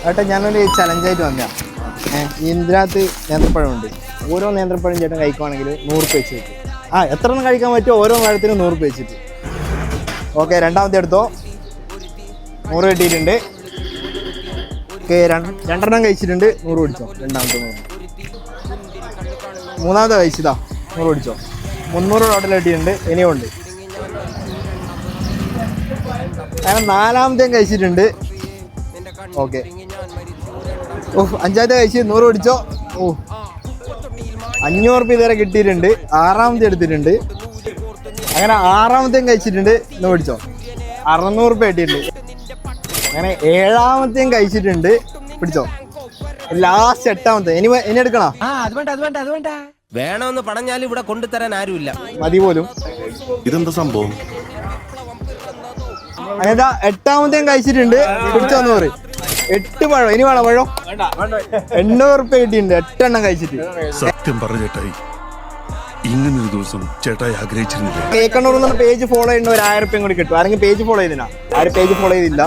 ഏട്ടാ ഞാനൊരു ചലഞ്ചായിട്ട് വന്നതാണ്. ഇതിനകത്ത് നേന്ത്രപ്പഴമുണ്ട്. ഓരോ നേന്ത്രപ്പഴം ചേട്ടൻ കഴിക്കുവാണെങ്കിൽ 100 രൂപ വെച്ച് കിട്ടും. എത്ര എണ്ണം കഴിക്കാൻ പറ്റുമോ ഓരോ പഴത്തിനും 100 രൂപ വെച്ചിട്ട്. ഓക്കെ, രണ്ടാമത്തെ എടുത്തോ. 100 കിട്ടിയിട്ടുണ്ട്. ഓക്കെ, രണ്ടെണ്ണം കഴിച്ചിട്ടുണ്ട്. 100 പിടിച്ചോ. രണ്ടാമത്തെ 100. മൂന്നാമത്തെ കഴിച്ചതാ 100 പിടിച്ചോ. 300 ടോട്ടൽ കിട്ടിയിട്ടുണ്ട്. ഇനിയും ഉണ്ട്. അങ്ങനെ നാലാമത്തെയും കഴിച്ചിട്ടുണ്ട്. ഓക്കെ, അഞ്ചാമത്തെ കഴിച്ച് 100 പിടിച്ചോ. 500 രൂപ ഇതുവരെ കിട്ടിയിട്ടുണ്ട്. ആറാമത്തെ എടുത്തിട്ടുണ്ട്. അങ്ങനെ ആറാമത്തെയും കഴിച്ചിട്ടുണ്ട്. 100 പിടിച്ചോ. 600 രൂപ കിട്ടിയിട്ടുണ്ട്. അങ്ങനെ ഏഴാമത്തെയും കഴിച്ചിട്ടുണ്ട്. പിടിച്ചോ. ലാസ്റ്റ് എട്ടാമത്തെ. ഇനി എടുക്കണോ? വേണമെന്ന് പറഞ്ഞാലും ഇവിടെ കൊണ്ടുതരാൻ ആരുമില്ല. മതി പോലും. ഇതെന്താ സംഭവം? അങ്ങനെ എട്ടാമത്തെയും കഴിച്ചിട്ടുണ്ട്. പിടിച്ചോ 100. 8 പഴം. ഇനി വേണോ പഴം? 800 രൂപ കിട്ടിയിട്ടുണ്ട്. 8 എണ്ണം കഴിച്ചിട്ട്. സത്യം പറഞ്ഞ ചേട്ടായി, ഇങ്ങനൊരു ദിവസം ചേട്ടായി ആഗ്രഹിച്ചിരുന്നില്ല. കേക്കണ്ണൂർ എന്ന പേജ് ഫോളോ ചെയ്യുന്ന ഒരു 1000 രൂപയും കൂടി കിട്ടും. ആരെങ്കിലും പേജ് ഫോളോ ചെയ്തിനാ? ആരും പേജ് ഫോളോ ചെയ്തില്ല.